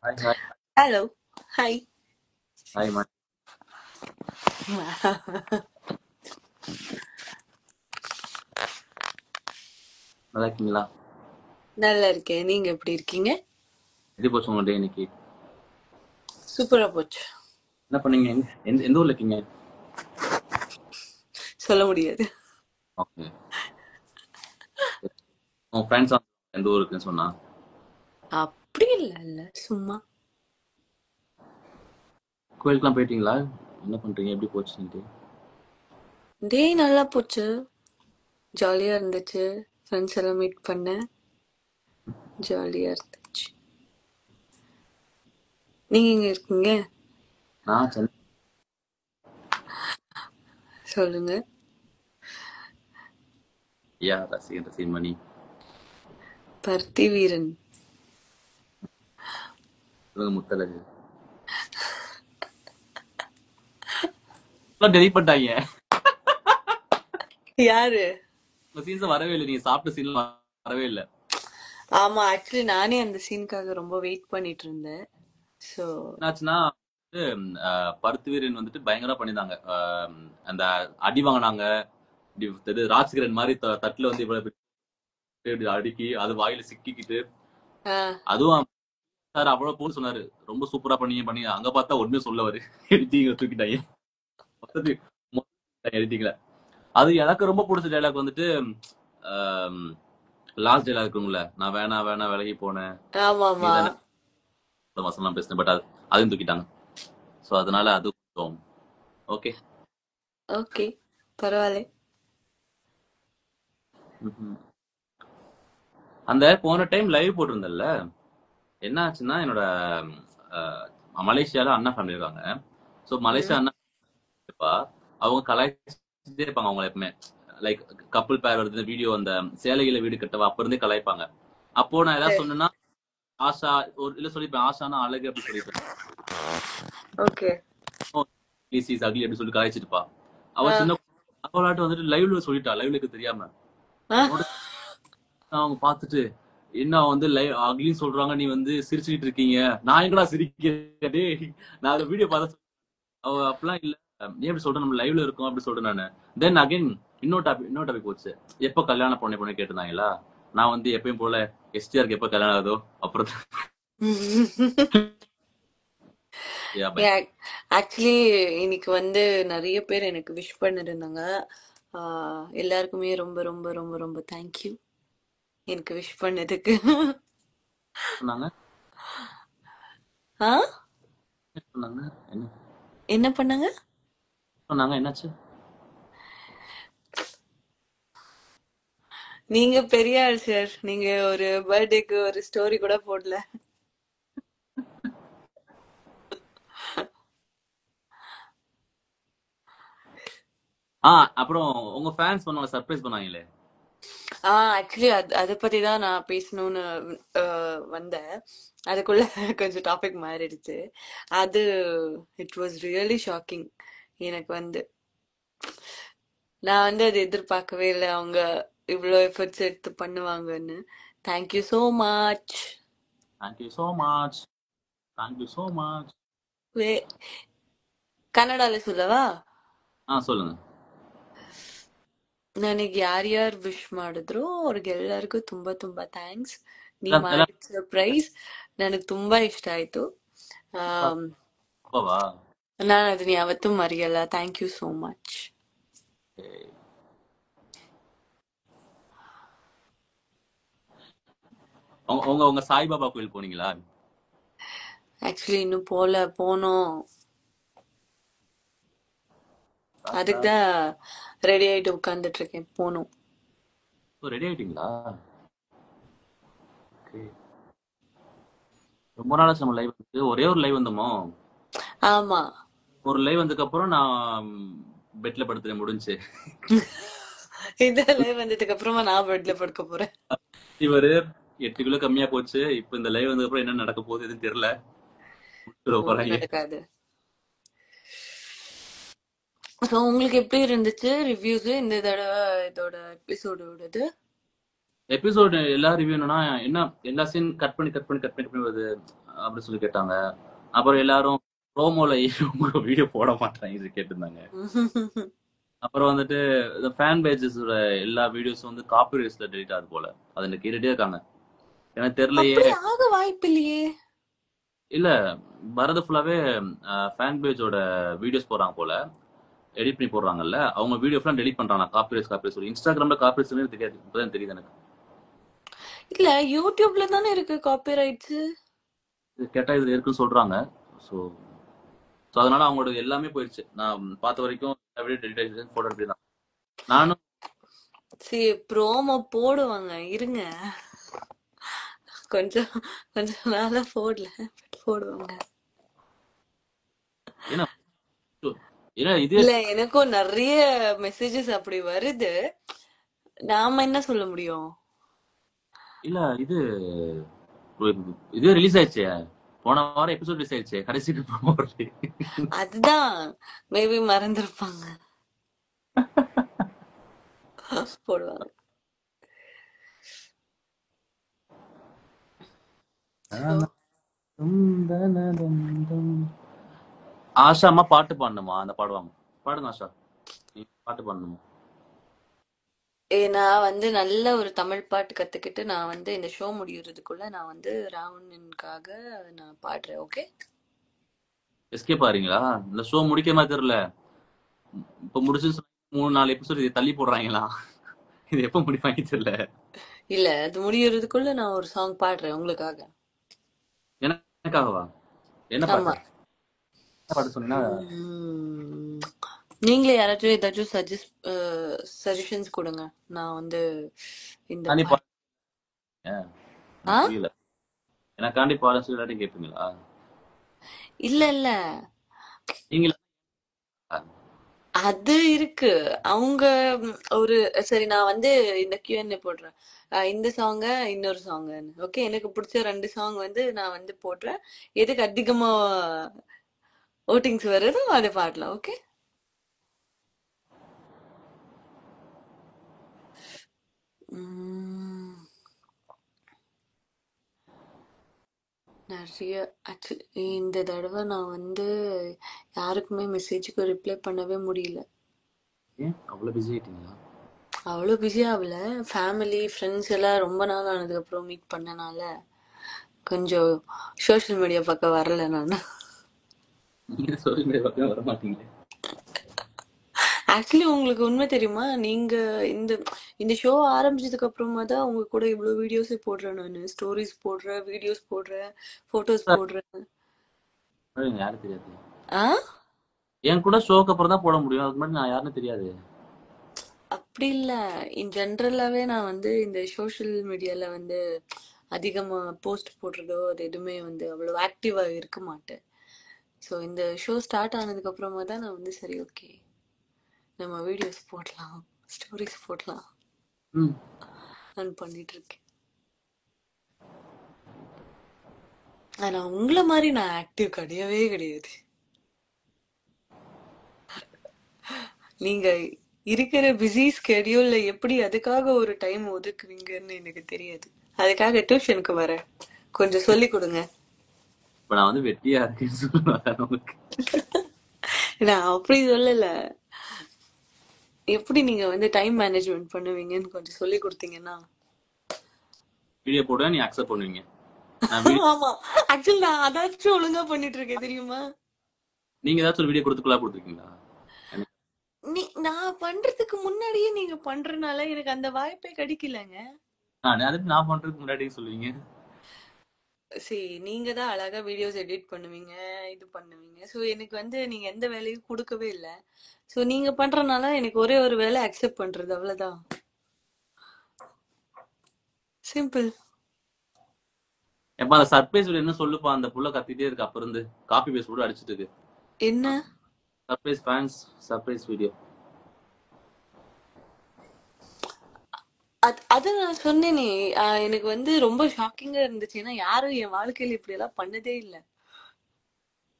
Hi hi hello. Hi. Hi மா. நல்லா இருக்கீங்களா? நல்லா இருக்கேன். நீங்க எப்படி இருக்கீங்க? எப்படி போச்சு உங்க டே இன்னைக்கு? சூப்பரா போச்சு. என்ன பண்ணீங்க? எந்த ஊர்ல இருக்கீங்க? சொல்ல முடியாது. ஓகே. உங்க ஃப்ரெண்ட்ஸ் எந்த ஊர் இருக்குன்னு சொன்னா? அப்படி இல்ல சும்மா. கோயிலுக்குலாம் போயிட்டீங்களா? என்ன பண்றீங்க? எப்படி போச்சு இன்னைக்கு? டே நல்லா போச்சு. ஜாலியா இருந்துச்சு. ஃப்ரெண்ட்ஸ் எல்லாம் மீட் பண்ணேன். ஜாலியா இருந்துச்சு. நீங்க எங்க இருக்கீங்க? நான் சென்னை. சொல்லுங்க. யா ரசிகன் மணி. பருத்தி வீரன். சொல்லுங்க முத்தழகு. டெலிட் பண்ணிட்டாங்க. யாரு? உங்க சீன்ஸ் வரவே இல்லை. நீங்க சாப்பிட்ட சீன்ல வரவே இல்லை. ஆமா, ஆக்சுவலி நானே அந்த சீனுக்காக ரொம்ப வெயிட் பண்ணிட்டு இருந்தேன். சோ என்னாச்சுன்னா பருத்தி வீரன் வந்துட்டு பயங்கரமா பண்ணிருந்தாங்க. அந்த அடி வாங்கினாங்க. ராஜ்கிரண் மாதிரி தட்டுல வந்து இவ்வளவு அடுக்கி அது வாயில சிக்கிக்கிட்டு அதுவும் சார் அவ்வளவு போன்னு சொன்னாரு. ரொம்ப சூப்பரா பண்ணி அங்க பார்த்தா ஒண்ணுமே சொல்லவரு எடிட்டிங் தூக்கிட்டாங்க எடிட்டிங்ல. அது எனக்கு ரொம்ப பிடிச்ச டைலாக் வந்துட்டு லாஸ்ட் டைலாக் இருக்குங்கள, நான் வேணா விலகி போனேன் வசனம் பேசினேன். பட் அதையும் தூக்கிட்டாங்க. சோ அதனால அது ஓகே ஓகே பரவாயில்ல. அந்த போன டைம் லைவ் போட்டிருந்தல, என்ன ஆச்சுன்னா என்னோட மலேசியால அண்ணா ஃபேமிலி இருக்காங்க. சோ மலேசியா அண்ணா அவங்க கலாய்ச்சிட்டே இருப்பாங்க. அவங்க எப்பவுமே லைக் கப்பல் பேர் வருது வீடியோ, அந்த சேலையில வீடு கட்டவா அப்ப இருந்தே கலாய்ப்பாங்க. அப்போ நான் ஏதாவது சொன்னேன்னா ஆஷா ஒரு இல்ல சொல்லிப்பேன், ஆஷானா அழகு அப்படி சொல்லிப்பேன். ஓகே அக்லி அப்படி சொல்லி கலாய்ச்சிருப்பா. அவ சின்ன அவளாட்டு வந்துட்டு லைவ்ல சொல்லிட்டா, லைவ்லுக்கு தெரியாம. அவங்க பாத்துட்டு என்ன வந்து லைவ் அக்லின்னு சொல்றாங்க, நீ வந்து சிரிச்சுக்கிட்டு இருக்கீங்க. நான் எங்கடா சிரிக்கிறேன், நான் அந்த வீடியோ பார்த்த அவ அப்படிலாம் இல்ல, ஏன் இப்படி சொல்றேன், நம்ம லைவ்ல இருக்கோம் அப்படி சொல்றேன் நானு. தென் அகைன் இன்னொரு டாபிக் போச்சு. எப்ப கல்யாணம் பொண்ணு கேட்டிருந்தாங்களா, நான் வந்து எப்பயும் போல எஸ்டிஆருக்கு எப்ப கல்யாணம் ஆகுதோ அப்புறம் ஆக்சுவலி இன்னைக்கு வந்து நிறைய பேர் எனக்கு விஷ் பண்ணிருந்தாங்க. எல்லாருக்குமே ரொம்ப ரொம்ப ரொம்ப ரொம்ப தேங்க்யூ எனக்கு விஷ் பண்ணதுக்கு. சொன்னாங்க. என்ன பண்ணாங்க? சொன்னாங்க என்னாச்சு? நீங்க பெரிய ஆள் சார். நீங்க ஒரு பர்த்டேக்கு ஒரு ஸ்டோரி கூட போடல. அப்புறம் உங்க ஃபேன்ஸ் பண்ணுவாங்க, சர்ப்ரைஸ் பண்ணாங்களே. ஆக்சுவலி அதை பத்தி தான் நான் பேசணும்னு வந்தேன். அதுக்குள்ள கொஞ்சம் டாபிக் மாறிடுச்சு. அது இட் வாஸ் ரியலி ஷாக்கிங். எனக்கு வந்து நான் வந்து அதை எதிர்பார்க்கவே இல்லை, அவங்க இவ்வளோ எஃபர்ட்ஸ் எடுத்து பண்ணுவாங்கன்னு. Thank you so much. Thank you so much. Thank you so much. ಕನ್ನಡದಲ್ಲಿ சொல்லவா? சொல்லுங்க. ನನಗೆ ಯಾರ್ಯಾರು ವಿಶ್ ಮಾಡಿದ್ರು ಅವ್ರಿಗೆಲ್ಲರಿಗೂ ತುಂಬಾ ತುಂಬಾ ಥ್ಯಾಂಕ್ಸ್. ನೀ ಮಾಡಿದ ಸರ್ಪ್ರೈಸ್ ನನಗೆ ತುಂಬಾ ಇಷ್ಟ ಆಯ್ತು. ನಾನು ಅದನ್ನ ಯಾವತ್ತೂ ಮರೆಯಲ್ಲ. Thank you so much. உங்க சாய்பாபா கோயில் போனீங்களா? ஆக்சுவலி இன்னும் போனோம். அதுக்குதான் ரெடி ஆயிட்டு உட்கார்ந்துட்டு இருக்கேன். போனோம். ரெடி ஆயிட்டீங்களா? ரொம்ப நாளாச்சு நம்ம லைவ் வந்து. ஒரே ஒரு லைவ் வந்தோமோ? ஆமா, ஒரு லைவ் வந்ததுக்கு அப்புறம் நான் பெட்ல படுத்துறேன், முடிஞ்சு. இந்த லைவ் வந்ததுக்கு அப்புறமா நான் பெட்ல படுக்க போறேன். இவரு 8 கிலோ கம்மியா போச்சு. இப்ப இந்த லைவ் வந்ததுக்கு அப்புறம் என்ன நடக்க போகுது எதுவும் தெரியல. நடக்காது. உங்களுக்கு எப்படி இருந்துச்சு ரிவ்யூஸ் இந்த தடவை இதோட எபிசோடோடது? எபிசோடு எல்லா ரிவ்யூ என்ன எல்லா சீன் கட் பண்ணி வருது. அப்படி சொல்லி கேட்டாங்க. அப்புறம் எல்லாரும் ப்ரோமோல உங்க வீடியோ போட மாட்டாங்க கேட்டிருந்தாங்க. அப்புறம் வந்துட்டு இந்த ஃபேன் பேஜஸோட எல்லா வீடியோஸும் வந்து காப்பி ரைட்ஸ்ல டெலிட் ஆகுது போல. அது எனக்கு கேட்டுட்டே இருக்காங்க. எனக்கு தெரியலையே. அப்படி ஆக வாய்ப்பு இல்லையே. இல்ல வரது ஃபுல்லாவே ஃபேன் பேஜோட வீடியோஸ் போறாங்க போல. எடிட் பண்ணி போடுறாங்கல்ல, அவங்க வீடியோ ஃபுல்லா டெலிட் பண்றாங்க. காப்பி சொல்லி இன்ஸ்டாகிராம்ல காப்பி ரைட்ஸ் தெரியாது. இப்பதான் தெரியுது எனக்கு. இல்ல யூடியூப்ல தானே இருக்கு காப்பிரைட்ஸ். இது கேட்டா இதுல இருக்குன்னு சொல்றாங்க. ஸோ அதனால அவங்களோட எல்லாமே போயிடுச்சு. நான் பார்த்த வரைக்கும் வீடியோ டெலிட் ஆயிடுச்சு. போட்டோ அப்படிதான். நானும் சரி ப்ரோமோ போடுவாங்க இருங்க, கொஞ்சம் கொஞ்சம் நாளா போடுவாங்க. ஏன்னா ஏன்னா இது இல்ல எனக்கும் நிறைய மெசேஜஸ் அப்படி வருது, நாம என்ன சொல்ல முடியும். இல்ல இது ரிலீஸ் ஆயிடுச்சு. போன வாரம் எபிசோட் ரிலீஸ் ஆயிடுச்சு. கடைசி அதுதான் மேபி மறந்துருப்பாங்க, போடுவாங்க. So, ஆஷா அம்மா பாட்டு பாடணுமா? அந்த பாடுவாங்க. பாடுங்க ஆஷா, நீ பாட்டு பாடணுமா? நான் வந்து நல்ல ஒரு தமிழ் பாட்டு கத்துக்கிட்டு நான் வந்து இந்த ஷோ முடியறதுக்குள்ள நான் வந்து ராவணனுக்காக நான் பாடுறேன். ஓகே, எஸ்கேப் ஆறீங்களா? இந்த ஷோ முடிக்க மாதிரி தெரியல. இப்ப முடிச்சு 3-4 எபிசோட் இது தள்ளி போடுறாங்களா? இது எப்ப முடிப்பாங்க தெரியல. இல்ல அது முடியறதுக்குள்ள நான் ஒரு சாங் பாடுறேன் உங்களுக்காக. எனக்காகவா? என்ன ஆமா. பாட்டு? என்ன பாட்டு சொன்னீங்கன்னா நீங்களே யாராச்சும் ஏதாச்சும் சஜஷன்ஸ் கொடுங்க, நான் வந்து இந்த புரியல. எனக்காண்டி பாடம் சொல்லி எல்லாத்தையும் கேட்பீங்களா? இல்ல இல்ல நீங்க அது இருக்கு. அவங்க ஒரு சரி நான் வந்து இந்த Q&A போடுறேன். இந்த சாங்க இன்னொரு சாங். ஓகே, எனக்கு பிடிச்ச 2 சாங் வந்து நான் வந்து போடுறேன். எதுக்கு அதிகமா ஓட்டிங்ஸ் வருதோ அதை பாடலாம். ஓகே, நிறைய ஆக்சுவலி இந்த தடவை நான் வந்து யாருக்குமே மெசேஜுக்கு ரிப்ளை பண்ணவே முடியல. அவ்வளவு பிஸி ஆயிட்டீங்களா? அவ்வளோ பிஸி ஆகல, ஃபேமிலி ஃப்ரெண்ட்ஸ் எல்லாம் ரொம்ப நாள் ஆனதுக்கு அப்புறம் மீட் பண்ணனால கொஞ்சம் சோஷியல் மீடியா பக்கம் வரல நான். நீங்க சோஷியல் மீடியா பக்கம் வர மாட்டீங்க. ஆக்சுவலி உங்களுக்கு உண்மை தெரியுமா, நீங்க இந்த இந்த ஷோ ஆரம்பிச்சதுக்கு அப்புறமா தான் உங்க கூட இவ்வளவு வீடியோஸே போடுறேன். நான் ஸ்டோரிஸ் போடுறேன், வீடியோஸ் போடுறேன், போட்டோஸ் போடுறேன். யாரும் தெரியாது. ஆ என் கூட ஷோக்கு அப்புறம் தான் போட முடியும். அதுக்கு முன்னாடி நான் யாருன்னு தெரியாது. அப்படி இல்ல, இன் ஜென்ரலாவே நான் வந்து இந்த சோஷியல் மீடியால வந்து அதிகமா போஸ்ட் போடுறதோ அது எதுவுமே வந்து அவ்வளவு ஆக்டிவா இருக்க மாட்டேன். ஸோ இந்த ஷோ ஸ்டார்ட் ஆனதுக்கு அப்புறமா தான் நான் வந்து சரி ஓகே நம்ம வீடியோஸ் போடலாம், ஸ்டோரிஸ் போடலாம் நான் பண்ணிட்டு இருக்கேன். ஆனா உங்களை மாதிரி நான் ஆக்டிவ் கிடையவே கிடையாது. நீங்க இருக்கிற பிஸி ஸ்கெடியூல்ல எப்படி அதுக்காக ஒரு டைம் ஒதுக்குவீங்கன்னு எனக்கு தெரியாது. அதுக்காக டியூஷனுக்கு வரேன், கொஞ்சம் சொல்லி கொடுங்க. இப்ப நான் வந்து வெட்டியா இருக்கேன்னு சொல்லுவேன் உங்களுக்கு. நான் அப்படி சொல்லல, எப்படி நீங்க வந்து டைம் மேனேஜ்மெண்ட் பண்ணுவீங்கன்னு கொஞ்சம் சொல்லி கொடுத்தீங்கன்னா. வீடியோ போடுவேன், நீ அக்செப்ட் பண்ணுவீங்க. ஆமா, ஆக்சுவலி நான் அதாச்சும் ஒழுங்கா பண்ணிட்டு இருக்கேன் தெரியுமா. நீங்க ஏதாச்சும் ஒரு வீடியோ கொடுத்துருக்கீங்களா? நான் பண்றதுக்கு முன்னாடியே நீங்க பண்றதுனால எனக்கு அந்த வாய்ப்பே கிடைக்கலங்க. நான் பண்றதுக்கு முன்னாடி சொல்லுவீங்க. சரி, நீங்க தான் அழகா வீடியோஸ் எடிட் பண்ணுவீங்க, இது பண்ணுவீங்க. ஸோ எனக்கு வந்து நீங்க எந்த வேலையும் கொடுக்கவே இல்லை. ஸோ நீங்க பண்றதுனால எனக்கு ஒரே ஒரு வேலை அக்செப்ட் பண்றது, அவ்வளவுதான். சிம்பிள். எப்ப அந்த சர்ப்ரைஸ் வீடியோ என்ன சொல்லுப்பா? அந்த புள்ள கத்திட்டே இருக்கு அப்ப இருந்து, காப்பி பேஸ்ட் கூட அடிச்சிட்டு இருக்கு. என்ன சர்ப்ரைஸ் ஃபேன்ஸ் சர்ப்ரைஸ் வீடியோ? அது நான் சொன்னேனே, எனக்கு வந்து ரொம்ப ஷாக்கிங்கா இருந்துச்சு. ஏன்னா யாரும் என் வாழ்க்கையில இப்படி எல்லாம் பண்ணதே இல்லை.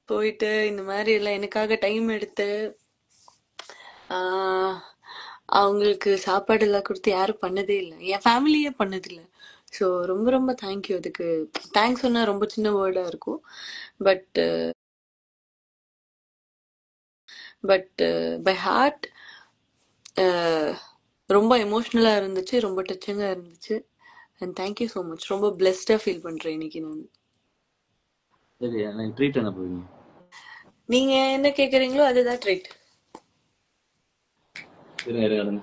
போயிட்டு இந்த மாதிரி எல்லாம் எனக்காக டைம் எடுத்து அவங்களுக்கு சாப்பாடு எல்லாம் கொடுத்து யாரும் பண்ணதே இல்லை. என் ஃபேமிலியே பண்ணதில்லை. ஸோ ரொம்ப ரொம்ப தேங்க்யூ. அதுக்கு தேங்க்ஸ் சொன்னா ரொம்ப சின்ன வேர்டா இருக்கும். பட் பட் பை ஹார்ட் ரொம்ப எமோஷ்னலா இருந்துச்சு, ரொம்ப டச்சிங்கா இருந்துச்சு. And thank you so much. ரொம்ப பிளெஸ்டா ஃபீல் பண்றேன் இன்னைக்கு நான். சரி, எனக்கு ட்ரீட் என்ன போவீங்க? நீங்க என்ன கேக்குறீங்களோ அதுதான் ட்ரீட். இருங்க இருங்க.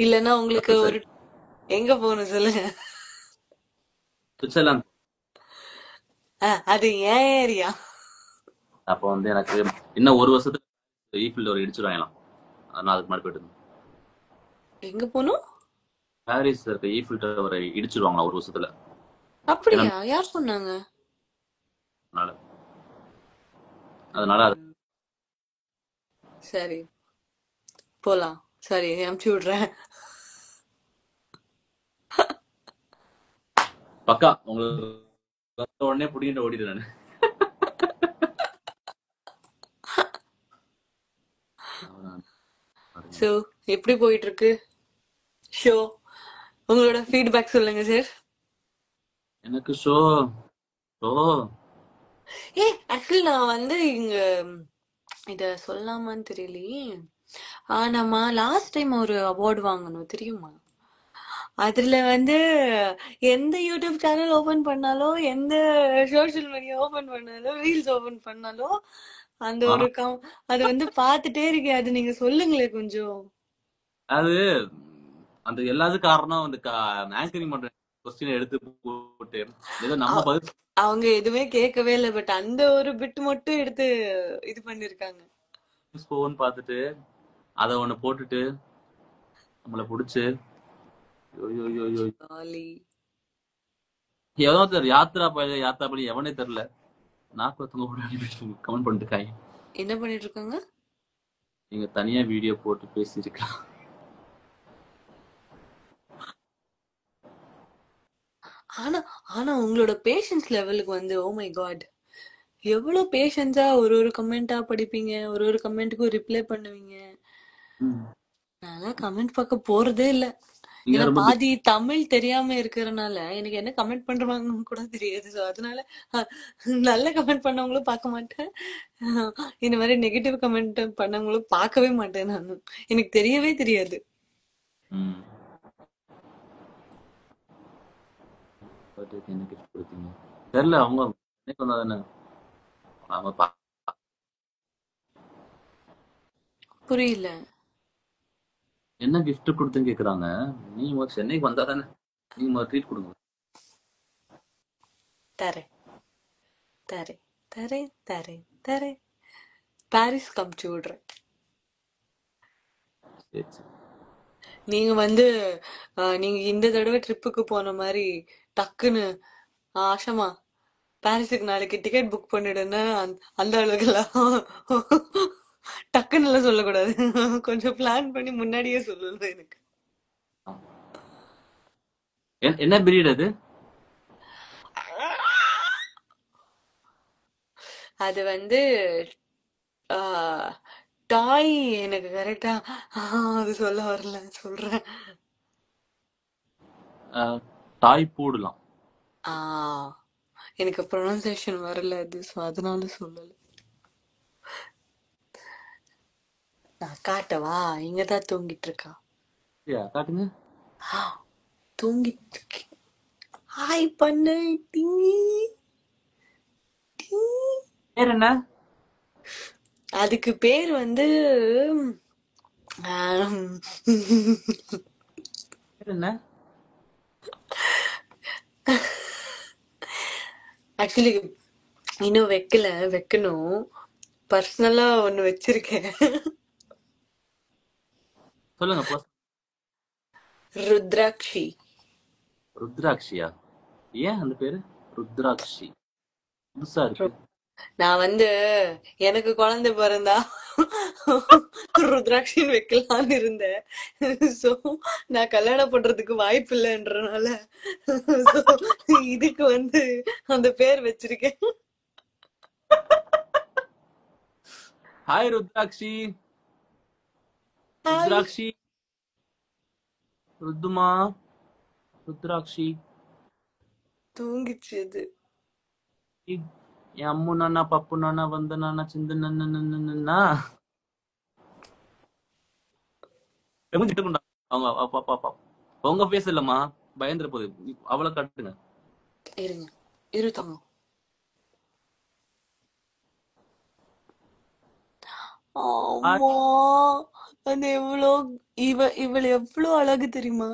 இல்லன்னா உங்களுக்கு ஒரு எங்க போகணும் சொல்லுங்க. சுவிட்சர்லாந்து. அது ஏன் ஏரியா. அப்போ வந்து எனக்கு இன்னும் ஒரு வருஷத்துக்கு ஈஃபில் டவர் இடிச்சுருவாங்களாம். நான் அதுக்கு முன்னாடி போயிட்டு இருந்தேன். எங்க போகணும்? பாரிஸ் இருக்க ஈஃபில் டவரை இடிச்சிருவாங்களா ஒரு வருஷத்துல. அப்படியா? யார் சொன்னாங்க? அதனால சரி போலாம். சரி அனுப்பிச்சு விடுறேன். பக்கா உங்களுக்கு உடனே பிடிக்கிட்டு ஓடிடுறேன். ஸோ எப்படி போயிட்டு இருக்கு ஷோ? உங்களோட ஃபீட்பேக் சொல்லுங்க சார். எனக்கு ஷோ ஆக்சுவலி நான் வந்து இங்க இத சொல்லலாமான்னு தெரியலையே. நம்ம லாஸ்ட் டைம் ஒரு அவார்டு வாங்கணும் தெரியுமா? அதுல வந்து எந்த யூடியூப் சேனல் ஓபன் பண்ணாலும், எந்த சோஷியல் மீடியா ஓபன் பண்ணாலும், ரீல்ஸ் ஓபன் பண்ணாலும் அந்த ஒரு அது வந்து பாத்துட்டே இருக்கேன். அது நீங்க சொல்லுங்களேன் கொஞ்சம். அது அந்த எல்லாத்துக்கும் காரணம் அந்த ஆங்கரிங் பண்ற கொஸ்டின் எடுத்து போட்டு ஏதோ நம்ம பதில் அவங்க எதுவுமே கேட்கவே இல்லை. பட் அந்த ஒரு பிட் மட்டும் எடுத்து இது பண்ணிருக்காங்க. போன் பார்த்துட்டு அத ஒண்ணு போட்டுட்டு நம்மள புடிச்சு எவனோ தெரியல. யாத்ரா பள்ளி எவனே தெரியல. நாக்கு கமெண்ட் பண்ணிட்டு இருக்காங்க. என்ன பண்ணிட்டு இருக்காங்க? நீங்க தனியா வீடியோ போட்டு பேசிருக்கலாம். ஆனா ஆனா உங்களோட பேஷன்ஸ் லெவலுக்கு வந்து ஓ மை காட், எவ்வளவு பேஷன்ஸா ஒரு ஒரு கமெண்டா படிப்பீங்க, ஒரு ஒரு கமெண்ட்டுக்கும் ரிப்ளை பண்ணுவீங்க. நான் கமெண்ட் பார்க்க போறதே இல்ல. ஏன்னா பாதி தமிழ் தெரியாம இருக்கிறதுனால எனக்கு என்ன கமெண்ட் பண்றாங்கன்னு கூட தெரியாது. ஸோ அதனால நல்ல கமெண்ட் பண்ணவங்களும் பார்க்க மாட்டேன், இந்த மாதிரி நெகட்டிவ் கமெண்ட் பண்ணவங்களும் பார்க்கவே மாட்டேன். நான் எனக்கு தெரியவே தெரியாது. தெரியல அவங்க புரியல. என்ன கிஃப்ட் கொடுத்துன்னு கேக்குறாங்க. நீங்க சென்னைக்கு வந்தா தானே நீங்க ட்ரீட் கொடுங்க. தரேன் தரேன் தரேன் தரேன் தரேன். பாரிஸ் காமிச்சு விடுறேன். நீங்க வந்து நீங்க இந்த தடவை ட்ரிப்புக்கு போன மாதிரி டக்குன்னு ஆஷமா பாரிஸுக்கு நாளைக்கு டிக்கெட் புக் பண்ணிடுன்னு அந்த அளவுக்குலாம் டக்குன்னு எல்லாம் சொல்லக்கூடாது. கொஞ்சம் பிளான் பண்ணி முன்னாடியே சொல்லணும் எனக்கு. என்ன பிரீட் அது? அது வந்து டாய். எனக்கு கரெக்டா அது சொல்ல வரல, சொல்றேன். டாய் போடலாம். எனக்கு ப்ரொனன்சியேஷன் வரல அது, அதனால சொல்லல. நான் காட்டவா? இங்கதான் தூங்கிட்டு இருக்கா. காட்டுங்க. தூங்கிட்டு இருக்கேன். ஹாய் பண்ணு. பேர் என்ன? அதுக்கு பேர் வந்து என்ன? ஆக்சுவலி இன்னும் வைக்கல, வைக்கணும். பர்சனலா ஒண்ணு வச்சிருக்கேன். சொல்லுங்க. ருத்ராட்சி. ருத்ராட்சியா? ஏன் அந்த பேரு ருத்ராட்சி? புதுசா இருக்கு. நான் வந்து எனக்கு குழந்தை பிறந்தா ருத்ராட்சின்னு வைக்கலான்னு இருந்தேன். சோ நான் கல்யாணம் பண்றதுக்கு வாய்ப்பு இல்லைன்றனால இதுக்கு வந்து அந்த பேர் வச்சிருக்கேன். ஹாய் ருத்ராட்சி. ருத்ராட்சி ருத்துமா, ருத்ராட்சி, தூங்கிச்சு அது. என் அம்மு நானா, பப்பு நானா, வந்த நானா, சிந்து நானா அவங்க அப்பா அப்பா அப்பா உங்க பேச இல்லம்மா, பயந்துட போகுது. அவளை கட்டுங்க. இருங்க, இரு தங்கம். ஆமா, அது இவள் எவ்வளவு அழகு தெரியுமா?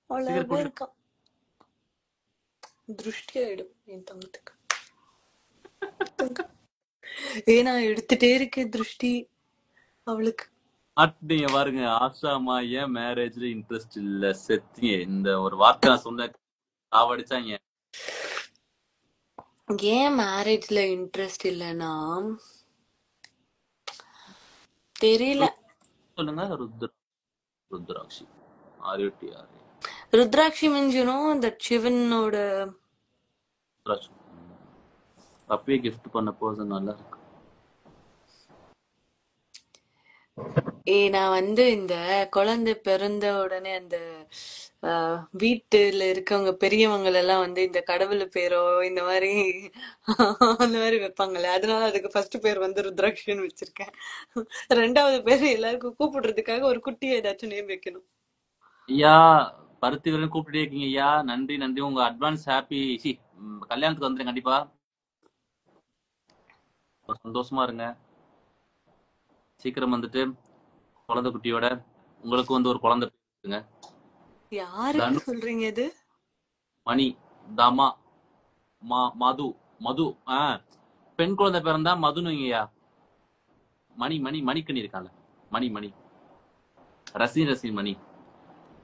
சீக்கிரம் அழகா கூட்டிட்டு இருக்கா. திருஷ்டி ஆயிடும் என் தங்கத்துக்கு. ஏன்னா எடுத்துட்டே இருக்கேன் திருஷ்டி அவளுக்கு. மாட்டீங்க பாருங்க. ஆஷாமா ஏன் மேரேஜ்ல இன்ட்ரெஸ்ட் இல்ல, செத்தீங்க. இந்த ஒரு வார்த்தை நான் சொன்ன சாவடிச்சாங்க. ஏன் மேரேஜ்ல இன்ட்ரெஸ்ட் இல்லைன்னா தெரியல. சொல்லுங்க. Rudrakshi RUTRA. Rudrakshi means that சிவனோட. ருத்ராட்சி அப்பயே கிஃப்ட் பண்ண பர்சன் நல்லா இருக்கு. நான் இந்த குழந்தை பிறந்த உடனே அந்த வீட்டுல இருக்கவங்க பெரியவங்க எல்லாம் இந்த கடவுள் பேரோ இந்த மாதிரி அந்த மாதிரி வைப்பாங்கல்ல. அதனால அதுக்கு ஃபர்ஸ்ட் பேர் ருத்ராட்சின்னு வச்சிருக்கேன். ரெண்டாவது பேர் எல்லாருக்கும் கூப்பிடுறதுக்காக ஒரு குட்டியை ஏதாச்சும் நேம் வைக்கணும். ஐயா பருத்தி வீரன் கூப்பிட்டு இருக்கீங்க ஐயா. நன்றி நன்றி. உங்க அட்வான்ஸ் ஹாப்பி கல்யாணத்துக்கு வந்துடுங்க கண்டிப்பா. சந்தோஷமா இருங்க. சீக்கிரம் வந்துட்டு குழந்தை குட்டியோட உங்களுக்கு ஒரு குழந்தை இருக்குங்க. யாருக்கு சொல்றீங்க இது? மணி, தமா, மது. மது பெண் குழந்தை பிறந்தா மதுனுங்கய்யா. மணி மணி மணிக்கணி இருக்காங்க. மணி மணி ரசி மணி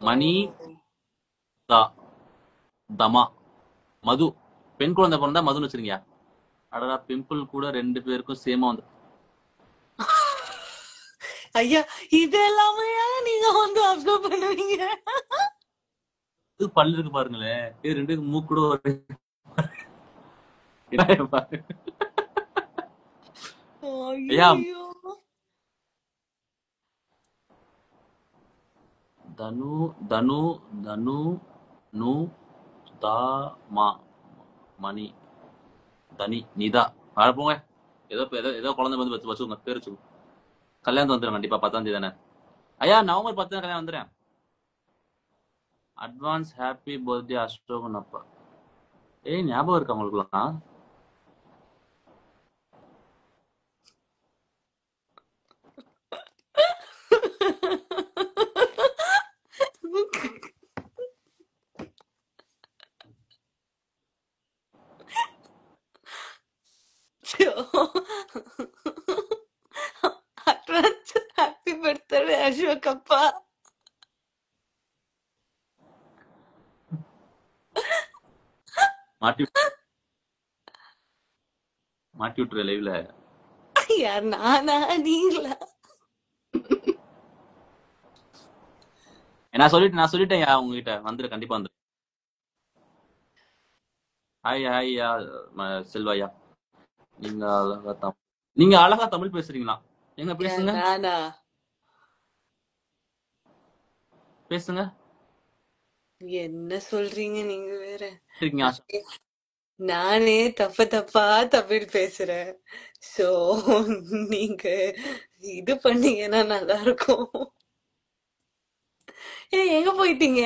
மணி தமா மது. பெண் குழந்தை பிறந்தா மதுன்னு வச்சிருங்கயா. அடடா, பிம்பிள் கூட 2 பேருக்கும் சேமா வந்து. ஐயா இதெல்லாமே நீங்க அப்சர்வ் பண்ணுவீங்க? பல்லு இருக்கு பாருங்களேன். இது 2 மூக்கு கூட தனு தனு தனு நு தாமா மணி தனி நிதா. போங்க. ஏதோ ஏதோ குழந்தை வந்து வச்சுக்கோங்க, பேர் வச்சுக்கோங்க. கல்யாணம் வந்துடும் கண்டிப்பா. 10ஆம் தேதி தானே ஐயா? நவம்பர் 10 கல்யாணம் வந்துடுறேன். அட்வான்ஸ் ஹாப்பி பர்த்டே அஷ்டோகன் அப்பா. ஞாபகம் இருக்கா உங்களுக்குலாம்? அட்வான்ஸ் ஹாப்பி பர்த்டே அசோக் அப்பா. மாட்டி விட்டுரு லைவ்ல. யார், நானா நீங்களா? நான் சொல்லிட்டேன் உங்ககிட்ட. வந்துரு கண்டிப்பா வந்துரு. ஹாய் ஹாய்யா செல்வாயா. நீங்க அழகா தமிழ் பேசுறீங்களா? எங்க பேசுங்க. நானா? பேசுங்க. என்ன சொல்றீங்க நீங்க வேற? இருக்கீங்க நானே தப்பா தமிழ் பேசுறேன். சோ நீங்க இது பண்ணீங்கன்னா நல்லா இருக்கும். எங்க போயிட்டீங்க?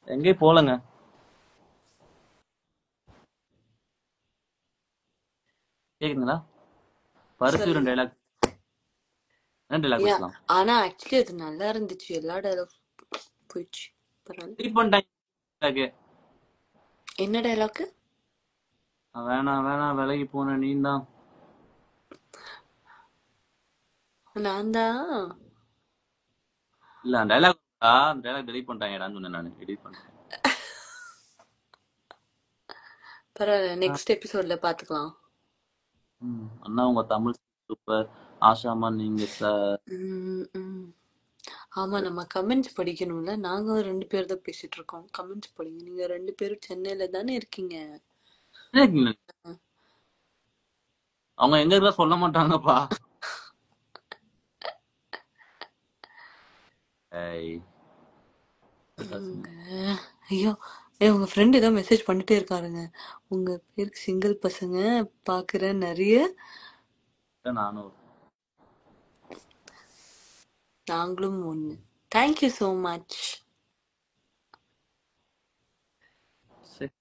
எங்கேயும் போலங்க. கேக்குதுங்களா? பருத்தி 2 டைலாக். என்ன டைலாக் பேசலாம்? ஆனா ஆக்சுவலி அது நல்லா இருந்துச்சு. எல்லா டைலாக் போயிடுச்சு. என்ன டைலாக்? வேணாம் வேணாம், விலகி போன நீ தான். நான் தான். இல்ல அந்த டைலாக் டெலீட் பண்ணிட்டாங்கடான்னு சொன்னேன். நான் எடிட் பண்ணேன். பரவாயில்ல, நெக்ஸ்ட் எபிசோட்ல பாத்துக்கலாம். அண்ணா உங்க தமிழ் சூப்பர். ஆஷாமா நீங்க ஆமா, நம்ம கமெண்ட்ஸ் படிக்கணும்ல. நாங்க 2 பேர் தான் பேசிட்டு இருக்கோம். கமெண்ட்ஸ் படிங்க. நீங்க 2 பேரும் சென்னையில தானே இருக்கீங்க. அவங்க எங்க இருக்கா சொல்ல மாட்டாங்கப்பா. ஏய், ஐயோ, உங்க ஃப்ரெண்ட் ஏதோ மெசேஜ் பண்ணிட்டே இருக்காருங்க. உங்க பேருக்கு சிங்கிள் பசங்க பாக்குற நிறைய, நானும் நாங்களும் ஒண்ணு. Thank you so much. சரி,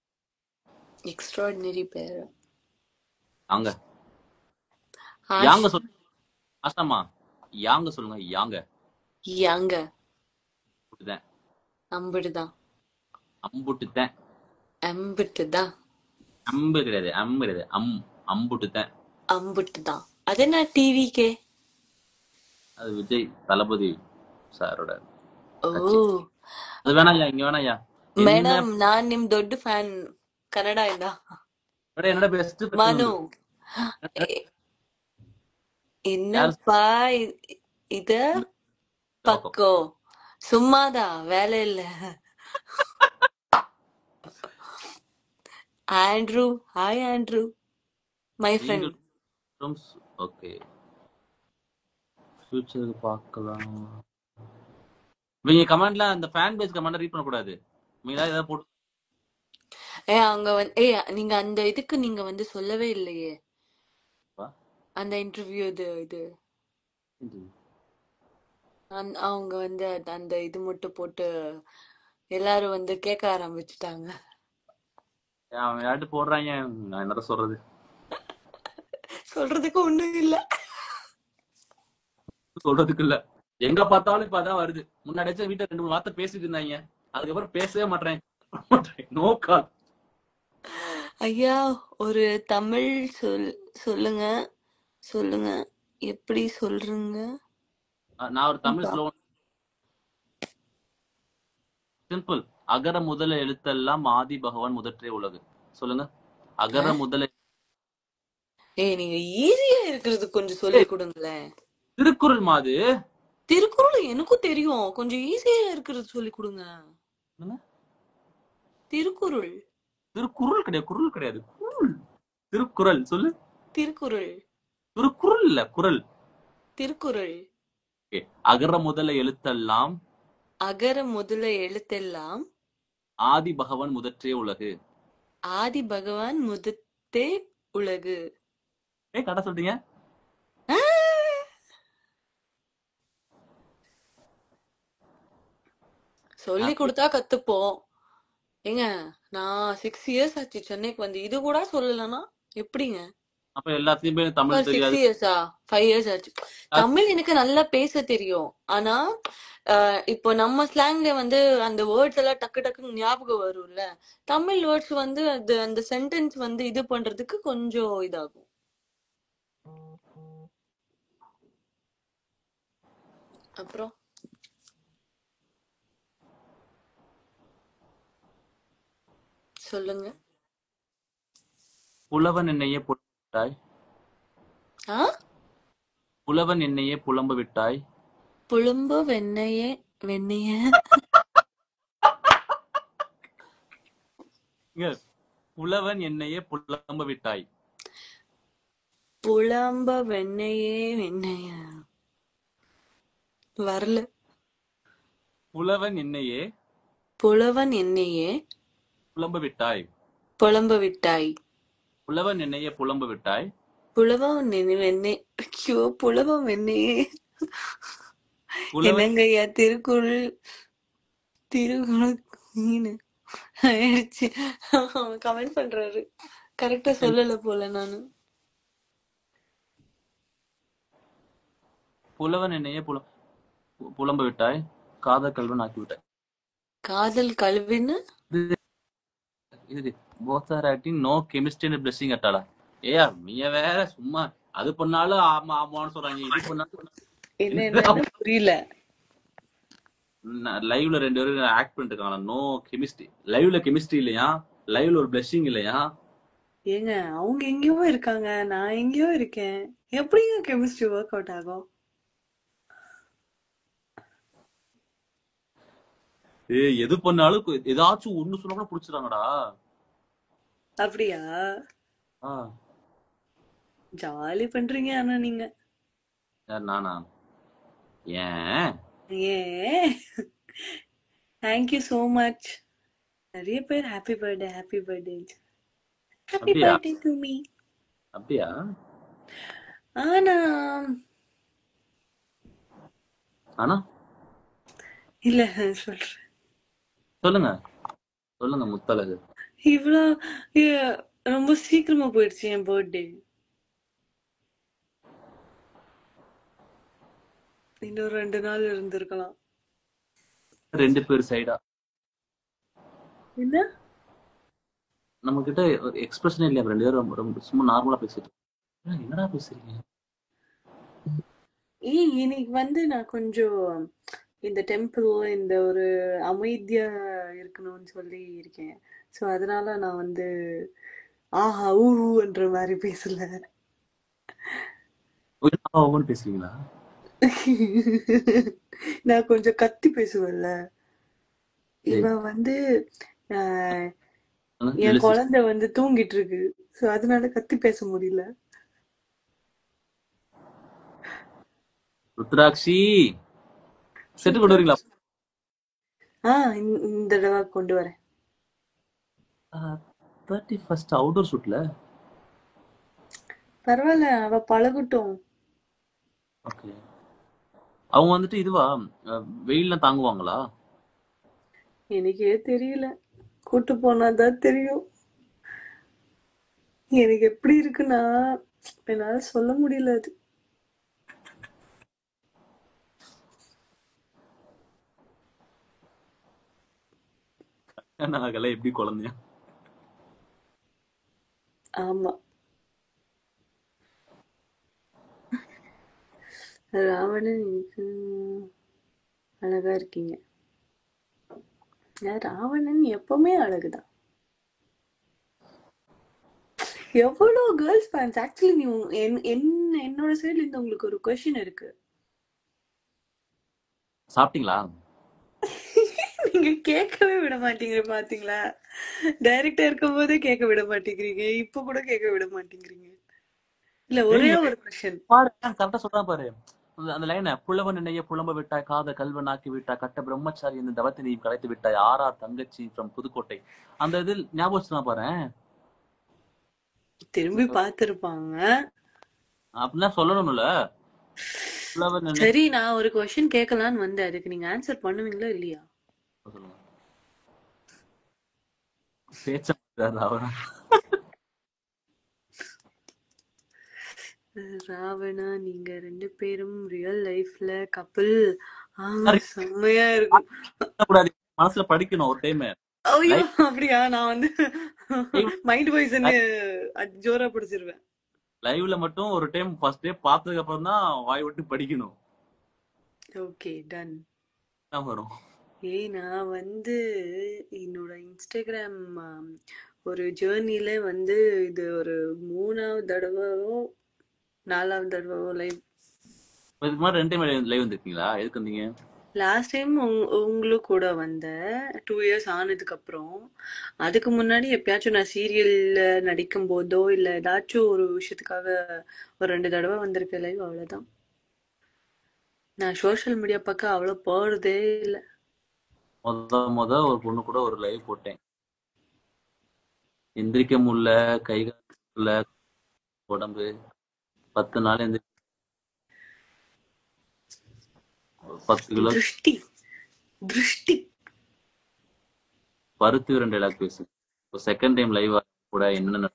எக்ஸ்ட்ராடினரி பேர். யாங்க ஆஷ் யாங்க சொல்லுங்க. ஆஷாமா, யாங்க சொல்லுங்க. யாங்க யாங்க அம்புட்டுதான். அம்பிடுதான். அம்புட்டுதான். அம்பிட்டுதான். அம்பு கிடையாது, அம்பு கிடையாது, அம்புட்டுதான். அம்பிட்டுதான். அது என்ன டிவிக்கே? அது விஜய் தளபதி சாரோட ஓ கட்சி. அது வேணாயா, இங்க வேணாயா. என்ன ಮೇಡಮ್, ನಾನ್ ನಿಮ್ ದೊಡ್ಡ ಫ್ಯಾನ್ ಕನ್ನಡ ಇಂದ. என்னோட பெஸ்ட் ஃப்ரெண்ட் ಮನು, உண்டு. யாரு என்னப்பா இத லோகம். பக்கம் சும்மாதான் வேலை இல்ல. Andrew, hi Andrew, my friend. நீங்கள் ஓகே, ஃபியூச்சருக்கு பார்க்கலாம். இவங்க கமெண்ட்ல அந்த ஃபேன் பேஜ் கமெண்ட் ரீட் பண்ண கூடாது. இவங்க ஏதாவது போட்டு அவங்க வந்து நீங்க அந்த இதுக்கு நீங்க வந்து சொல்லவே இல்லையே. அந்த இன்டர்வியூ இது அவங்க வந்து அந்த இது மட்டும் போட்டு எல்லாரும் வந்து கேட்க ஆரம்பிச்சுட்டாங்க. அவன் யார்ட்டு போடுறாங்க, நான் என்னடா சொல்றது. சொல்றதுக்கு ஒண்ணும் இல்ல. சொல்றதுக்கு இல்ல, எங்க பார்த்தாலும் இப்ப அதான் வருது. முன்னாடி வீட்டுல 2-3 வார்த்தை பேசிட்டு இருந்தாங்க, அதுக்கப்புறம் பேசவே மாட்டேன். No call. ஐயா, ஒரு தமிழ் சொல்லுங்க. சொல்லுங்க, எப்படி சொல்றீங்க? நான் ஒரு தமிழ் ஸ்லோகன். சிம்பிள். அகர முதல எழுத்தெல்லாம் ஆதி பகவான் முதற்றே உலகு. சொல்லுங்க. அகர முதல. நீங்க ஈஸியா இருக்கிறது கொஞ்சம் சொல்லி கொடுங்களேன். திருக்குறள் மாது. திருக்குறள் எனக்கும் தெரியும், கொஞ்சம் ஈஸியா இருக்கிறது சொல்லி கொடுங்க. திருக்குறள். திருக்குறள் கிடையாது, குறள் கிடையாது, குறள். திருக்குறள் சொல்லு. திருக்குறள். திருக்குறள் இல்ல, குறள். திருக்குறள். அகர முதல எழுத்தெல்லாம். அகர முதல எழுத்தெல்லாம் ஆதி பகவான் முதற்றே உலகு. ஆதி பகவான் முதத்தே உலகு. கரெக்டா சொல்றீங்க. சொல்லி கொடுத்தா கத்துப்போம். ஏங்க, நான் 6 இயர்ஸ் ஆச்சு சென்னைக்கு வந்து, இது கூட சொல்லலன்னா எப்படிங்க? அப்ப எல்லாத்தையுமே தமிழ் 6 தெரியாது. இயர்ஸா 5 இயர்ஸ் ஆச்சு. தமிழ் எனக்கு நல்லா பேச தெரியும். ஆனா இப்போ நம்ம ஸ்லாங்ல வந்து அந்த வேர்ட்ஸ் எல்லாம் டக்கு டக்குன்னு ஞாபகம் வரும்ல. தமிழ் வேர்ட்ஸ் வந்து அது அந்த சென்டென்ஸ் வந்து இது பண்றதுக்கு கொஞ்சம் இதாகும். அப்புறம் சொல்லுங்க. புலவன் என்னையே புலம்ப விட்டாய். புலவன் என்னையே புலம்ப விட்டாய். புலம்பு வெண்ணையே வெண்ணைய. புலவன் என்னையே புலம்ப விட்டாய். புலம்ப வெண்ணையே வெண்ணைய வரல. புலவன் என்னையே புலவன் என்னையே புலம்ப விட்டாய். புலம்ப விட்டாய். புலவன் என்னையே புலம்ப விட்டாய். புலவம் வெண்ணெய். ஐயோ, புலவம் வெண்ணையே. என்னங்கய்யா திருக்குறள் திருக்குறள் ஆயிடுச்சு. கமெண்ட் பண்றாரு, கரெக்டா சொல்லல போல நானு. புலவன் என்னையே புலம்ப விட்டாய். காதல் கல்வன் ஆக்கி விட்டாய். காதல் கல்வின்னு இது both are acting no chemistry and blessing அட்டாடா. ஏயா நீங்க வேற சும்மா அது பண்ணாலும் ஆமா ஆமான்னு சொல்றாங்க, இது பண்ணாலும் என்ன புரியல. லைவ்ல 2 பேரும் ஆக்ட் பண்ணிட்டு இருக்காங்க. No chemistry. லைவ்ல கெமிஸ்ட்ரி இல்லையா, லைவ்ல ஒரு பிளஷிங் இல்லையா. ஏங்க, அவங்க எங்கேயோ இருக்காங்க, நான் எங்கேயோ இருக்கேன். எப்படிங்க கெமிஸ்ட்ரி ஒர்க் அவுட் ஆகும்? எது பண்ணாலும் ஏதாச்சும் ஒண்ணு சொன்னா கூட புடிச்சிடாங்கடா. அப்படியா? ஜாலி பண்றீங்க ஆனா நீங்க. யார் நானா? ஏன்? ஏன்? Thank you so much. நிறைய பேர் happy birthday happy birthday happy அப்படியா? Birthday to me. அப்படியா? ஆனா ஆனா இல்ல சொல்றேன். சொல்லுங்க, சொல்லுங்க முத்தழகு. இவ்வளோ ரொம்ப சீக்கிரமா போயிடுச்சு என் பர்த்டே. இன்னும் 2 நாள் இருந்திருக்கலாம். 2 பேர் சைடா என்ன? நம்ம கிட்ட ஒரு எக்ஸ்பிரஷனே இல்லையா? 2 பேரும் ரொம்ப சும்மா நார்மலா பேசிட்டு என்னடா பேசுறீங்க? இன்னைக்கு நான் கொஞ்சம் இந்த டெம்பிள் இந்த ஒரு அமைதியா இருக்கணும்னு சொல்லி இருக்கேன். ஸோ அதனால நான் ஆஹா ஊன்ற மாதிரி பேசல. ஒவ்வொன்று பேசுவீங்களா? நான் கொஞ்சம் கத்தி பேசுவேன்ல. இவ ஆஹ், என் குழந்தை தூங்கிட்டு இருக்கு. ஸோ அதனால கத்தி பேச முடியல. ருத்ராட்சி செட்டு கொண்டு வரீங்களா? இந்த தடவை கொண்டு வரேன். 31st outdoor ஷூட்ல. பரவாயில்ல, அவ பழகட்டும். ஓகே. அவங்க இதுவா வெயில்லாம் தாங்குவாங்களா? எனக்கே தெரியல, கூட்டு போனாதான் தெரியும். எனக்கு எப்படி இருக்குன்னா என்னால சொல்ல முடியல அது. நாங்கெல்லாம் எப்படி குழந்தையா? ஆமா, ராவணன் அழகா இருக்கீங்க. ராவணன் எப்பவுமே அழகுதான். எவ்வளவு கேர்ள்ஸ் ஃபேன்ஸ். ஆக்சுவலி நீ என்னோட சைடுல இருந்து உங்களுக்கு ஒரு கொஸ்டின் இருக்கு. சாப்பிட்டீங்களா? நீங்க கேட்கவே விட மாட்டீங்க பாத்தீங்களா? டைரக்டா இருக்கும் போதே கேட்க விட மாட்டேங்கிறீங்க, இப்ப கூட கேட்க விட மாட்டேங்கிறீங்க. இல்ல, ஒரே ஒரு கொஸ்டின். கரெக்டா சொல்றா பாரு அந்த லைனை. புலவன் நினைய புலம்ப விட்டாய், காத கல்வன் ஆக்கி விட்டாய், கட்ட பிரம்மச்சாரி இந்த தவத்தை நீ கலைத்து விட்டாய், ஆரா தங்கச்சி ஃப்ரம் புதுக்கோட்டை. அந்த இதில் ஞாபகம் பாரு. திரும்பி பார்த்திருப்பாங்க அப்படின்னா சொல்லணும்ல. சரி, நான் ஒரு கொஸ்டின் கேட்கலான்னு வந்தேன். அதுக்கு நீங்க ஆன்சர் பண்ணுவீங்களா இல்லையா? சொல்லுங்க. பேச்ச ராவணா, நீங்க 2 பேரும் ரியல் லைஃப்ல கப்பிள். செம்மையா இருக்கும். மனசுல படிக்கணும் ஒரு டைம். ஐயோ அப்படியா? நான் மைண்ட் வாய்ஸ் ஜோரா பிடிச்சிருவேன். லைவ்ல மட்டும் ஒரு டைம் ஃபர்ஸ்ட் டே பார்த்ததுக்கு அப்புறம் தான் வாய் விட்டு படிக்கணும். Okay, done. வரும். நான் என்னோட இன்ஸ்டாகிராம் ஒரு ஜேர்னில இது ஒரு 3வது தடவையோ 4வது தடவையோ லைவ். இதுக்கு மாதிரி 2 டைம் லைவ் வந்திருக்கீங்களா? எதுக்கு வந்தீங்க? லாஸ்ட் டைம் உங்களுக்கு கூட 2 இயர்ஸ் ஆனதுக்கு அப்புறம். அதுக்கு முன்னாடி எப்பயாச்சும் நான் சீரியல்ல நடிக்கும் போதோ இல்ல ஏதாச்சும் ஒரு விஷயத்துக்காக ஒரு 2 தடவை வந்திருக்கேன் லைவ், அவ்வளவுதான். நான் சோஷியல் மீடியா பக்கம் அவ்வளவு போறதே இல்ல. முத ஒரு பொண்ணு கூட ஒரு லைவ் போட்டேன். எந்திரிக்க முடியல, கைகால உடம்பு 10 நாள் 10 கிலோ திருஷ்டி பருத்து 2 டைலாக் பேசு. செகண்ட் டைம் லைவ் கூட என்ன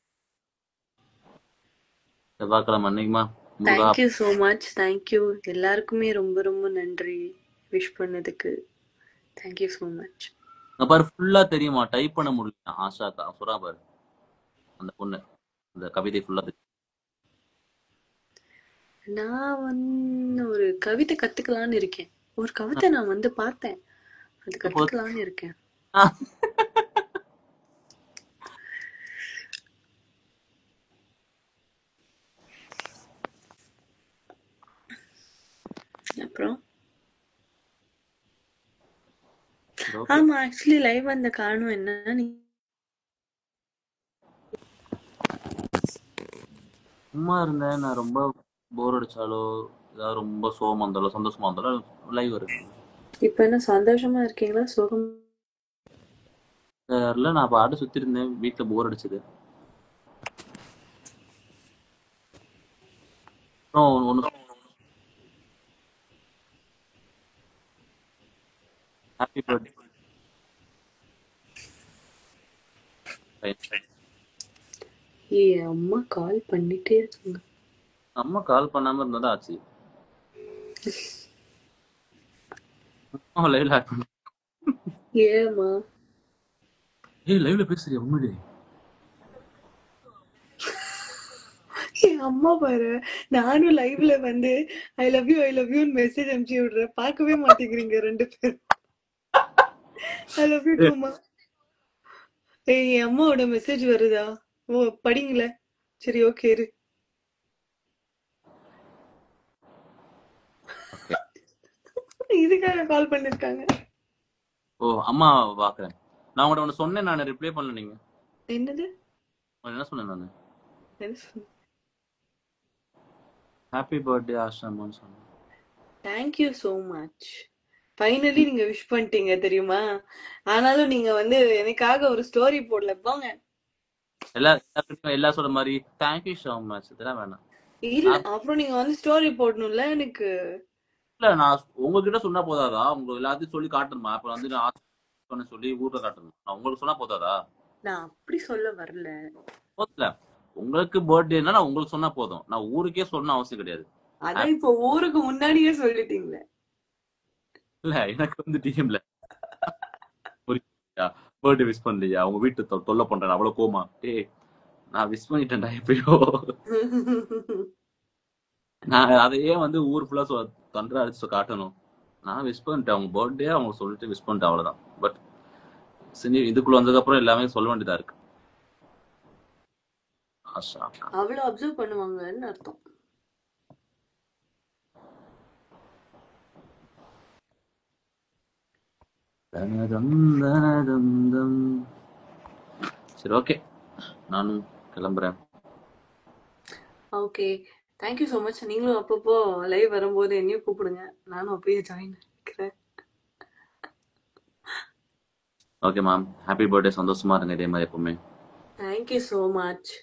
செவ்வாய்க்கிழமை அன்னைக்குமா. Thank you so much. தேங்க்யூ எல்லாருக்குமே, ரொம்ப ரொம்ப நன்றி விஷ் பண்ணதுக்கு. Thank you so much. பாரு, ஃபுல்லா தெரியுமா? டைப் பண்ண முடியல. ஆஷாக்கா சுறா பாரு, அந்த பொண்ணு அந்த கவிதை ஃபுல்லா தெரியும். நான் ஒரு கவிதை கத்துக்கலான்னு இருக்கேன். ஒரு கவிதை நான் பார்த்தேன், அது கத்துக்கலான்னு இருக்கேன். அப்புறம் ஆமா, ஆக்சுவலி லைவ் வந்த காரணம் என்ன, சும்மா இருந்தேன். நான் ரொம்ப போர் அடிச்சாலோ ஏதாவது ரொம்ப சோகமா இருந்தாலோ சந்தோஷமா இருந்தாலோ லைவ் இருக்கு. இப்ப என்ன சந்தோஷமா இருக்கீங்களா சோகம்? தெரியல, நான் பாட்டு சுத்தி இருந்தேன், வீட்டுல போர் அடிச்சது. அப்புறம் ஒண்ணு ஹாப்பி பர்த்டே. ஏ அம்மா கால் பண்ணிட்டே இருக்காங்க. அம்மா கால் பண்ணாம இருந்ததா ஆச்சு. லைவ்ல ஆட் பண்ண. ஏமா ஏய் லைவ்ல பேசுறியா உண்மையிலே? என் அம்மா பாரு, நானும் லைவ்ல வந்து ஐ லவ் யூ மெசேஜ் அனுப்பிச்சு விடுறேன், பார்க்கவே மாட்டேங்கிறீங்க ரெண்டு பேரும். I love you டூமா. ஏய் என் அம்மாவோட மெசேஜ் வருதா? ஓ படிங்களே. சரி ஓகே இரு. இதுக்காக கால் பண்ணிருக்காங்க. ஓ அம்மா பாக்குறேன். நான் உங்கள்ட்ட ஒண்ணு சொன்னேன், நான் ரிப்ளை பண்ணல. நீங்க என்னது? என்ன சொன்னேன் நானு? என்ன சொன்ன? ஹாப்பி பர்த்டே ஆஷாமான்னு சொன்னேன். Thank you so much. ஃபைனலி நீங்க விஷ் பண்ணிட்டீங்க தெரியுமா? ஆனாலும் நீங்க வந்து எனக்காக ஒரு ஸ்டோரி போடல போங்க. எல்லா சொல்ற மாதிரி தேங்க்யூ ஸோ மச் இதெல்லாம் வேணாம். இல்ல அப்புறம் நீங்க வந்து ஸ்டோரி போடணும்ல எனக்கு. இல்ல நான் உங்ககிட்ட சொன்னா போதாதா? உங்க எல்லாத்தையும் சொல்லி காட்டணுமா? அப்புறம் வந்து நான் சொல்லி ஊர்ல காட்டணும். நான் உங்களுக்கு சொன்னா போதாதா? நான் அப்படி சொல்ல வரல. போதுல. உங்களுக்கு பர்த்டேன்னா நான் உங்களுக்கு சொன்னா போதும், நான் ஊருக்கே சொன்ன அவசியம் கிடையாது. அதான் இப்போ ஊருக்கு முன்னாடியே சொல்லிட்டீங்களே. இல்ல எனக்கு வந்து டிஎம்ல பர்த்டே விஷ் பண்ணலையா, உங்க வீட்டு தொல்லை பண்றேன் அவ்வளவு கோமா. டேய் நான் விஷ் பண்ணிட்டேன்டா எப்பயோ. நான் அதையே வந்து ஊர் ஃபுல்லா தொண்டரை அடிச்சு காட்டணும். நான் விஷ் பண்ணிட்டேன், அவங்க பர்த்டே அவங்க சொல்லிட்டு விஷ் பண்ணிட்டேன், அவ்வளவுதான். பட் சரி, இதுக்குள்ள வந்ததுக்கு அப்புறம் எல்லாமே சொல்ல வேண்டியதா இருக்கு. ஆஷா அவ்வளவு அப்சர்வ் பண்ணுவாங்கன்னு அர்த்தம். சரி ஓகே, நானும் கிளம்புறேன். Okay, thank you so much. நீங்களும் அப்பப்போ லைவ் வரும்போது என்னையும் கூப்பிடுங்க, நானும் அப்படியே ஜாயின் பண்ணிக்கிறேன். Okay ma'am, happy birthday. சந்தோஷமா இருங்க இதே மாதிரி எப்பவுமே. Thank you so much.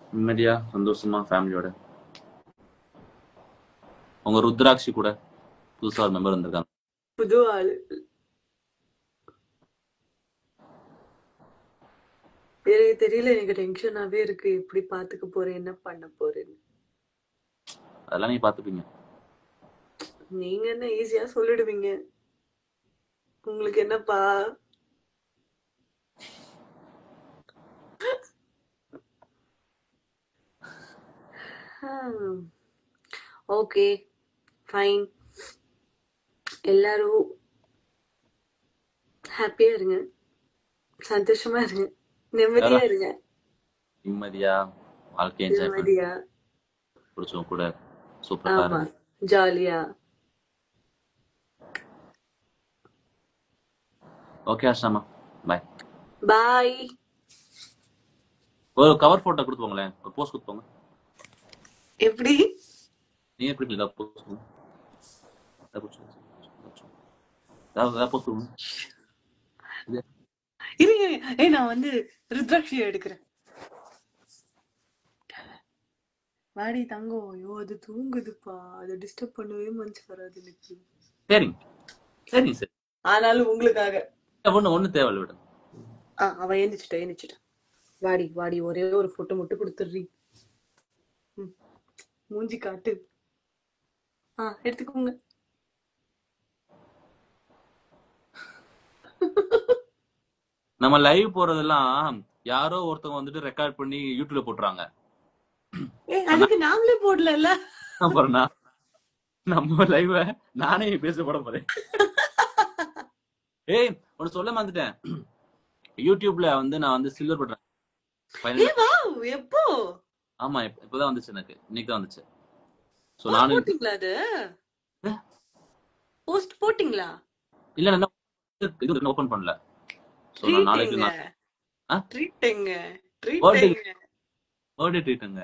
நிம்மதியா சந்தோஷமா ஃபேமிலியோட. உங்க ருத்ராட்சி கூட புதுசா ஒரு மெம்பர் வந்திருக்காங்க. புது ஆளு. எனக்கு தெரியல, எனக்கு டென்ஷனாவே இருக்கு. எப்படி பாத்துக்க போறேன், என்ன பண்ண போறேன்னு. அதெல்லாம் நீங்க பாத்துப்பீங்க. நீங்க என்ன ஈஸியா சொல்லிடுவீங்க. உங்களுக்கு என்னப்பா? Okay fine. எல்லாரும் ஹாப்பியா இருங்க, சந்தோஷமா இருங்க, நிம்மதியா இருங்க. நிம்மதியா வாழ்க்கை என்ஜாய் பண்ணி நிம்மதியா, பிடிச்சவங்க கூட சூப்பரா ஆமா, இருக்கு. ஜாலியா. ஓகே ஆஷாமா, பாய். பாய். ஒரு கவர் போட்டோ கொடுத்துப்போங்களேன், ஒரு போஸ்ட் கொடுத்துப்போங்க. எப்படி? நீ எப்படி போஸ்ட் இருங்க, நான் வந்து ருத்ராட்சி எடுக்கிறேன். வாடி தங்கம். ஐயோ அது தூங்குதுப்பா, அதை டிஸ்டர்ப் பண்ணவே மனசு வராது எனக்கு. சரிங்க சரிங்க சரி. ஆனாலும் உங்களுக்காக ஒண்ணு தேவையில்ல விட. அவன் எழுந்திரிச்சிட்டான். வாடி வாடி, ஒரே ஒரு போட்டோ மட்டும் கொடுத்துடுறீ. மூஞ்சி காட்டு. எடுத்துக்கோங்க. நம்ம லைவ் போறதெல்லாம் யாரோ ஒருத்தவங்க வந்துட்டு ரெக்கார்ட் பண்ணி யூடியூப்ல போட்டுறாங்க. அதுக்கு நாமளே போடல. நம்ம லைவ் நானே பேச போட போறேன். ஏய் ஒன்னு சொல்ல மறந்துட்டேன், யூடியூப்ல வந்து நான் வந்து சில்வர் பண்றேன். எப்போ? ஆமா இப்பதான் வந்துச்சு, எனக்கு இன்னைக்கு தான் வந்துச்சு. சோ நானு போட்டிங்களா? அது போஸ்ட் போட்டிங்களா? இல்ல நான் இது ஓபன் பண்ணல. சோ நான் நாளைக்கு ட்ரீட்ங்க. பர்த்டே ட்ரீட்டுங்க.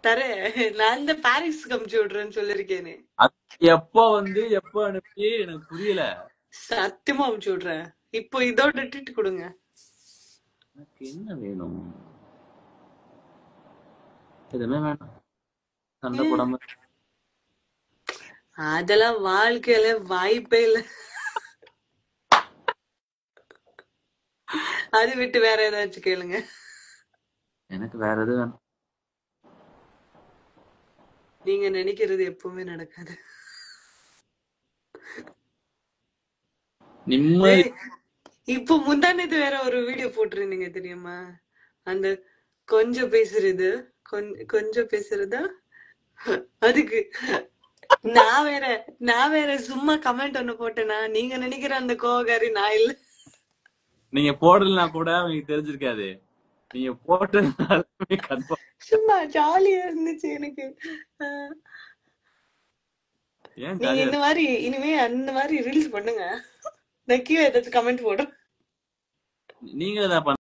தரேன். நான் இந்த பாரிஸ் கமிச்சு விடுறேன்னு சொல்லிருக்கேனே. அது எப்ப வந்து எப்ப அனுப்பி எனக்கு புரியல. சத்தியமா அமுச்சு விடுறேன். இப்போ இதோட ட்ரீட் கொடுங்க. எனக்கு என்ன வேணும்? எதுவுமே வேண்டாம். சண்டை போடாம. அதெல்லாம் வாழ்க்கையில வாய்ப்பே இல்ல. அது விட்டு வேற ஏதாச்சும் கேளுங்க. எனக்கு வேற எது வேணும். நீங்க நினைக்கிறது எப்பவுமே நடக்காது. நிம்மதி. இப்போ முந்தானது வேற ஒரு வீடியோ போட்டிருந்தீங்க தெரியுமா? அந்த கொஞ்சம் பேசுறது கொஞ்சம் பேசுறதா அதுக்கு நான் வேற சும்மா கமெண்ட் ஒண்ணு போட்டேனா, நீங்க நினைக்கிற அந்த கோவக்காரி நான் இல்ல. நீங்க போடலனா கூட அவங்களுக்கு தெரிஞ்சிருக்காது. நீங்க போட்டதுனால கன்ஃபார்ம். சும்மா ஜாலியா இருந்துச்சு எனக்கு. ஏன் நீங்க ஜாலியா இந்த மாதிரி இனிமே அந்த மாதிரி ரீல்ஸ் பண்ணுங்க. நான் கீழே ஏதாச்சும் கமெண்ட் போடுறேன். நீங்க தான்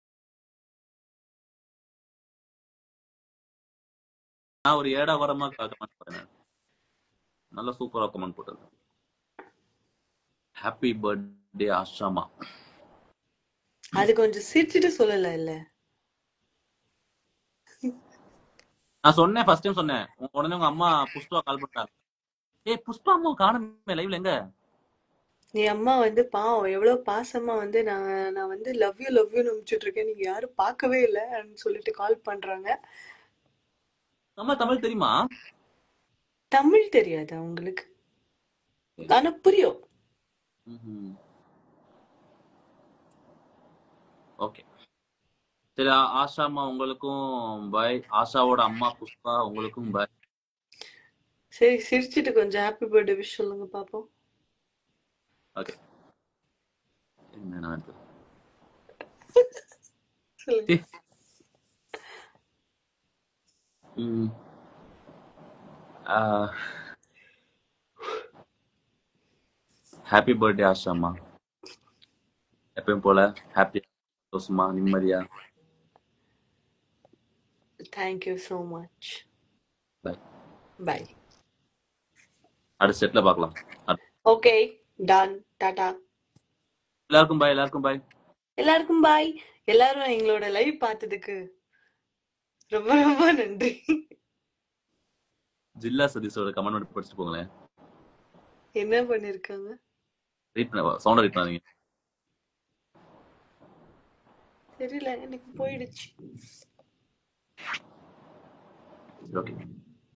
நான் ஒரு ஏடா வரமா கமெண்ட் பண்ணேன். நல்லா சூப்பரா கமெண்ட் போட்டது. ஹாப்பி பர்த்டே ஆஷாமா. அது கொஞ்சம் சிரிச்சுட்டு சொல்லல இல்ல. நான் சொன்னேன் ஃபர்ஸ்ட் டைம் சொன்னேன். உடனே உங்க அம்மா புஷ்பா கால் பண்ணாங்க. ஏய் புஷ்பா அம்மா காணுமே லைவ்ல எங்க? நீ அம்மா வந்து பாவம் எவ்வளவு பாசமா வந்து நான் வந்து லவ் யூ அனுப்பிச்சுட்டு இருக்கேன், நீங்க யாரும் பார்க்கவே இல்லைன்னு சொல்லிட்டு கால் பண்றாங்க. அம்மா தமிழ் தெரியுமா? தமிழ் தெரியாது அவங்களுக்கு, ஆனா புரியும். ஓகே சரி. ஆஷா அம்மா உங்களுக்கும் பாய். ஆஷாவோட அம்மா புஷ்பா உங்களுக்கும் பாய். சரி சிரிச்சிட்டு கொஞ்சம் ஹாப்பி பர்த்டே விஷ் சொல்லுங்க பாப்போம். ஓகே என்ன சொல்லுங்க. ஹாப்பி பர்த்டே ஆஷா அம்மா. எப்பயும் போல ஹாப்பி சந்தோஷமா நிம்மதியா. Thank you so much. Bye bye. அடுத்த செட்ல பார்க்கலாம். Okay done. டாடா. எல்லாருக்கும் பாய். எல்லாருக்கும் பாய். எல்லாருக்கும் பாய். எல்லாரும் எங்களோட லைவ் பார்த்ததுக்கு ரொம்ப ரொம்ப நன்றி. ஜில்லா சதீஷோட கமெண்ட் படிச்சுட்டு போங்களேன். என்ன பண்ணிருக்காங்க? ரீட் பண்ண சவுண்ட் ரீட் பண்ணாதீங்க. தெரியல எனக்கு போயிடுச்சு. ஓகே